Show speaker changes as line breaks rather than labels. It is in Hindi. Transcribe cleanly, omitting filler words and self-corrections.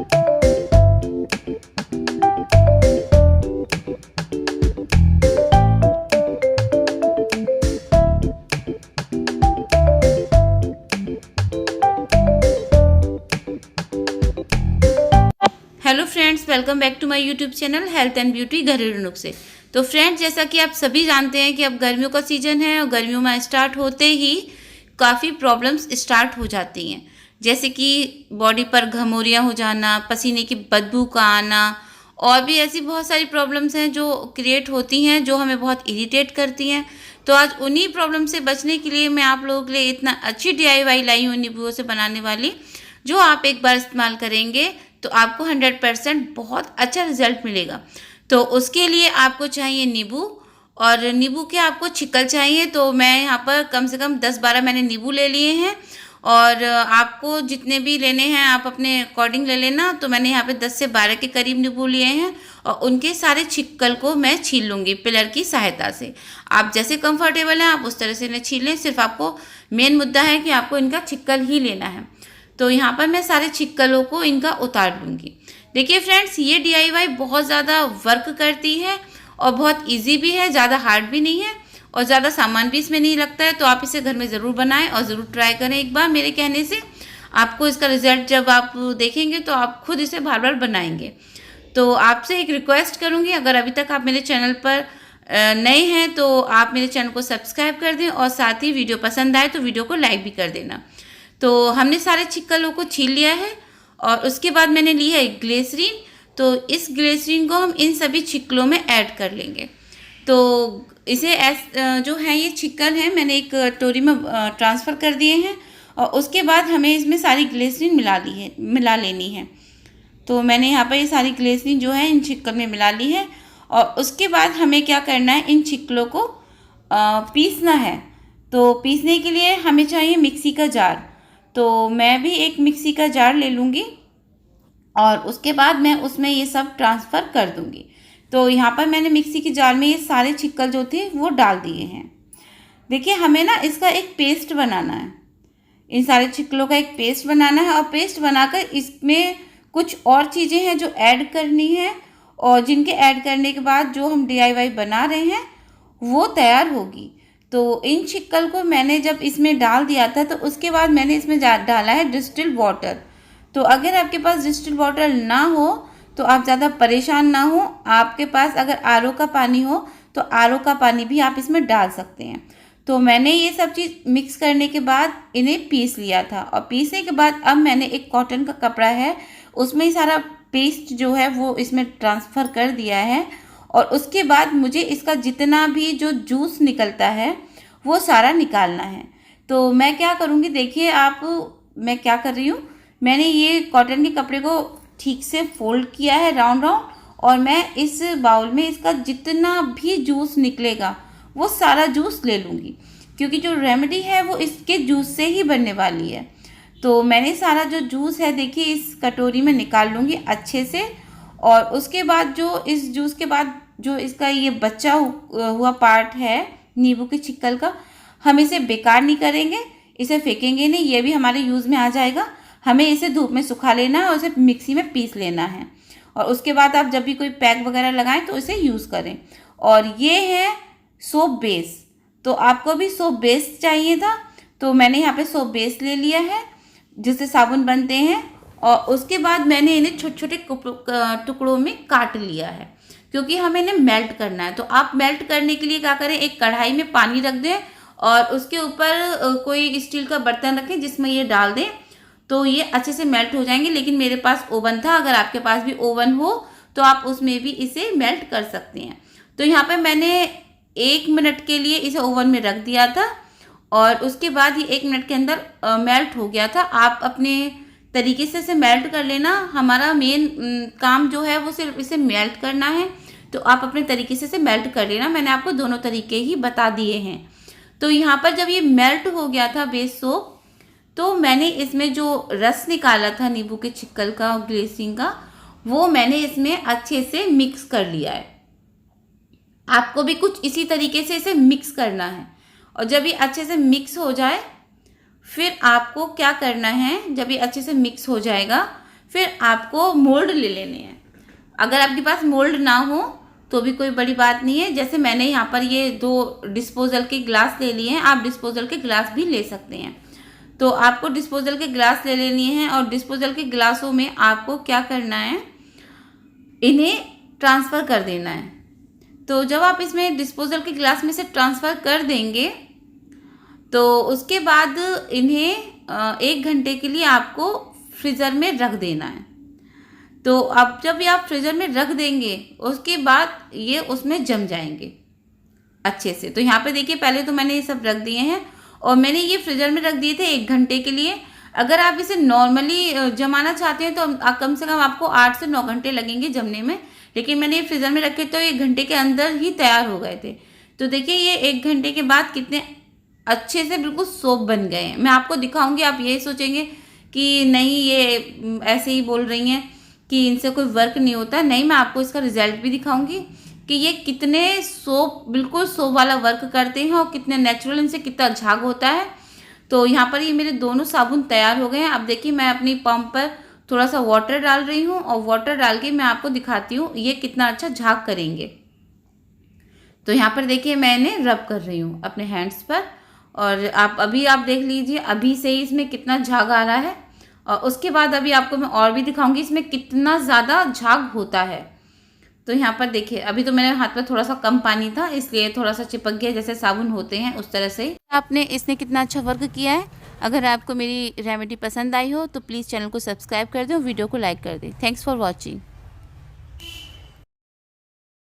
Hello friends, welcome back to my YouTube channel health and beauty घरेलू नुस्खे। तो फ्रेंड्स, जैसा कि आप सभी जानते हैं कि अब गर्मियों का सीज़न है और गर्मियों में स्टार्ट होते ही काफ़ी प्रॉब्लम्स स्टार्ट हो जाती हैं, जैसे कि बॉडी पर घमौरियाँ हो जाना, पसीने की बदबू का आना और भी ऐसी बहुत सारी प्रॉब्लम्स हैं जो क्रिएट होती हैं, जो हमें बहुत इरिटेट करती हैं। तो आज उन्हीं प्रॉब्लम से बचने के लिए मैं आप लोगों के लिए इतना अच्छी DIY लाई हूँ नींबुओं से बनाने वाली, जो आप एक बार इस्तेमाल करेंगे तो आपको 100% बहुत अच्छा रिजल्ट मिलेगा। तो उसके लिए आपको चाहिए नींबू, और नींबू के आपको छिकल चाहिए। तो मैं यहाँ पर कम से कम 10-12 मैंने नींबू ले लिए हैं, और आपको जितने भी लेने हैं आप अपने अकॉर्डिंग ले लेना। तो मैंने यहाँ पे 10 से 12 के करीब नींबू लिए हैं, और उनके सारे छिक्कल को मैं छील लूँगी पिलर की सहायता से। आप जैसे कंफर्टेबल हैं आप उस तरह से इन्हें छील लें। सिर्फ आपको मेन मुद्दा है कि आपको इनका छिक्कल ही लेना है। तो यहाँ पर मैं सारे छिक्कलों को इनका उतार लूँगी। देखिए फ्रेंड्स, ये DIY बहुत ज़्यादा वर्क करती है और बहुत इजी भी है, ज़्यादा हार्ड भी नहीं है और ज़्यादा सामान भी इसमें नहीं लगता है। तो आप इसे घर में ज़रूर बनाएं और ज़रूर ट्राई करें एक बार मेरे कहने से। आपको इसका रिजल्ट जब आप देखेंगे तो आप खुद इसे बार बार बनाएंगे। तो आपसे एक रिक्वेस्ट करूँगी, अगर अभी तक आप मेरे चैनल पर नए हैं तो आप मेरे चैनल को सब्सक्राइब कर दें, और साथ ही वीडियो पसंद आए तो वीडियो को लाइक भी कर देना। तो हमने सारे छिक्कलों को छील लिया है, और उसके बाद मैंने लिया है ग्लिसरीन। तो इस ग्लिसरीन को हम इन सभी छिक्कलों में ऐड कर लेंगे। तो इसे जो है ये छिक्कल है मैंने एक कटोरी में ट्रांसफ़र कर दिए हैं, और उसके बाद हमें इसमें सारी ग्लिसरीन मिला लेनी है। तो मैंने यहाँ पर ये सारी ग्लिसरीन जो है इन छिक्कल में मिला ली है, और उसके बाद हमें क्या करना है, इन छिक्कलों को पीसना है। तो पीसने के लिए हमें चाहिए मिक्सी का जार। तो मैं भी एक मिक्सी का जार ले लूँगी, और उसके बाद मैं उसमें ये सब ट्रांसफ़र कर दूँगी। तो यहाँ पर मैंने मिक्सी के जार में ये सारे छिक्कल जो थे वो डाल दिए हैं। देखिए, हमें ना इसका एक पेस्ट बनाना है, इन सारे छिक्कलों का एक पेस्ट बनाना है, और पेस्ट बनाकर इसमें कुछ और चीज़ें हैं जो ऐड करनी है, और जिनके ऐड करने के बाद जो हम DIY बना रहे हैं वो तैयार होगी। तो इन छिक्कल को मैंने जब इसमें डाल दिया था तो उसके बाद मैंने इसमें डाला है डिस्टिल्ड वाटर। तो अगर आपके पास डिस्टिल्ड वाटर ना हो तो आप ज़्यादा परेशान ना हो। आपके पास अगर RO का पानी हो तो RO का पानी भी आप इसमें डाल सकते हैं। तो मैंने ये सब चीज़ मिक्स करने के बाद इन्हें पीस लिया था, और पीसने के बाद अब मैंने एक कॉटन का कपड़ा है उसमें सारा पेस्ट जो है वो इसमें ट्रांसफ़र कर दिया है। और उसके बाद मुझे इसका जितना भी जो जूस निकलता है वो सारा निकालना है। तो मैं क्या करूँगी, देखिए आप, मैं क्या कर रही हूँ, मैंने ये कॉटन के कपड़े को ठीक से फोल्ड किया है राउंड राउंड, और मैं इस बाउल में इसका जितना भी जूस निकलेगा वो सारा जूस ले लूँगी, क्योंकि जो रेमेडी है वो इसके जूस से ही बनने वाली है। तो मैंने सारा जो जूस है देखिए इस कटोरी में निकाल लूँगी अच्छे से, और उसके बाद जो इस जूस के बाद जो इसका ये बचा हुआ पार्ट है नींबू के छिक्कल का, हम इसे बेकार नहीं करेंगे, इसे फेंकेंगे नहीं, ये भी हमारे यूज़ में आ जाएगा। हमें इसे धूप में सुखा लेना है और इसे मिक्सी में पीस लेना है, और उसके बाद आप जब भी कोई पैक वगैरह लगाएं तो इसे यूज़ करें। और ये है सोप बेस। तो आपको भी सोप बेस चाहिए था, तो मैंने यहाँ पे सोप बेस ले लिया है जिससे साबुन बनते हैं, और उसके बाद मैंने इन्हें छोटे छोटे टुकड़ों में काट लिया है, क्योंकि हमें इन्हें मेल्ट करना है। तो आप मेल्ट करने के लिए क्या करें, एक कढ़ाई में पानी रख दें और उसके ऊपर कोई स्टील का बर्तन रखें जिसमें ये डाल दें, तो ये अच्छे से मेल्ट हो जाएंगे। लेकिन मेरे पास ओवन था, अगर आपके पास भी ओवन हो तो आप उसमें भी इसे मेल्ट कर सकते हैं। तो यहाँ पे मैंने 1 मिनट के लिए इसे ओवन में रख दिया था, और उसके बाद ये 1 मिनट के अंदर मेल्ट हो गया था। आप अपने तरीके से इसे मेल्ट कर लेना। हमारा मेन काम जो है वो सिर्फ इसे मेल्ट करना है, तो आप अपने तरीके से इसे मेल्ट कर लेना। मैंने आपको दोनों तरीके ही बता दिए हैं। तो यहाँ पर जब ये मेल्ट हो गया था बेस सोप, तो मैंने इसमें जो रस निकाला था नींबू के छिक्कल का और ग्लिसरीन का, वो मैंने इसमें अच्छे से मिक्स कर लिया है। आपको भी कुछ इसी तरीके से इसे मिक्स करना है, और जब ये अच्छे से मिक्स हो जाए फिर आपको क्या करना है, जब ये अच्छे से मिक्स हो जाएगा फिर आपको मोल्ड ले लेने हैं। अगर आपके पास मोल्ड ना हो तो भी कोई बड़ी बात नहीं है। जैसे मैंने यहाँ पर ये 2 डिस्पोजल के ग्लास ले लिए हैं, आप डिस्पोजल के ग्लास भी ले सकते हैं। तो आपको डिस्पोजल के ग्लास ले लेनी है और डिस्पोजल के ग्लासों में आपको क्या करना है, इन्हें ट्रांसफ़र कर देना है। तो जब आप इसमें डिस्पोजल के ग्लास में से ट्रांसफ़र कर देंगे तो उसके बाद इन्हें 1 घंटे के लिए आपको फ्रीज़र में रख देना है। तो अब जब ये आप फ्रीज़र में रख देंगे उसके बाद ये उसमें जम जाएंगे अच्छे से। तो यहाँ पे देखिए पहले तो मैंने ये सब रख दिए हैं और मैंने ये फ्रीज़र में रख दिए थे 1 घंटे के लिए। अगर आप इसे नॉर्मली जमाना चाहते हैं तो कम से कम आपको 8 से 9 घंटे लगेंगे जमने में, लेकिन मैंने ये फ्रीज़र में रखे तो 1 घंटे के अंदर ही तैयार हो गए थे। तो देखिए ये 1 घंटे के बाद कितने अच्छे से बिल्कुल सोप बन गए हैं। मैं आपको दिखाऊंगी, आप यही सोचेंगे कि नहीं ये ऐसे ही बोल रही हैं कि इनसे कोई वर्क नहीं होता। नहीं, मैं आपको इसका रिजल्ट भी दिखाऊंगी कि ये कितने सोप, बिल्कुल सोप वाला वर्क करते हैं और कितने नेचुरल, इनसे कितना झाग होता है। तो यहाँ पर ये मेरे दोनों साबुन तैयार हो गए हैं। अब देखिए मैं अपनी पंप पर थोड़ा सा वाटर डाल रही हूँ और वाटर डाल के मैं आपको दिखाती हूँ ये कितना अच्छा झाग करेंगे। तो यहाँ पर देखिए मैं इन्हें रब कर रही हूँ अपने हैंड्स पर और आप देख लीजिए अभी से ही इसमें कितना झाग आ रहा है। और उसके बाद अभी आपको मैं और भी दिखाऊंगी इसमें कितना ज़्यादा झाग होता है। तो यहाँ पर देखिए अभी तो मेरे हाथ पर थोड़ा सा कम पानी था इसलिए थोड़ा सा चिपक गया, जैसे साबुन होते हैं उस तरह से। आपने इसने कितना अच्छा वर्क किया है। अगर आपको मेरी रेमेडी पसंद आई हो तो प्लीज़ चैनल को सब्सक्राइब कर दें और वीडियो को लाइक कर दें। Thanks for watching.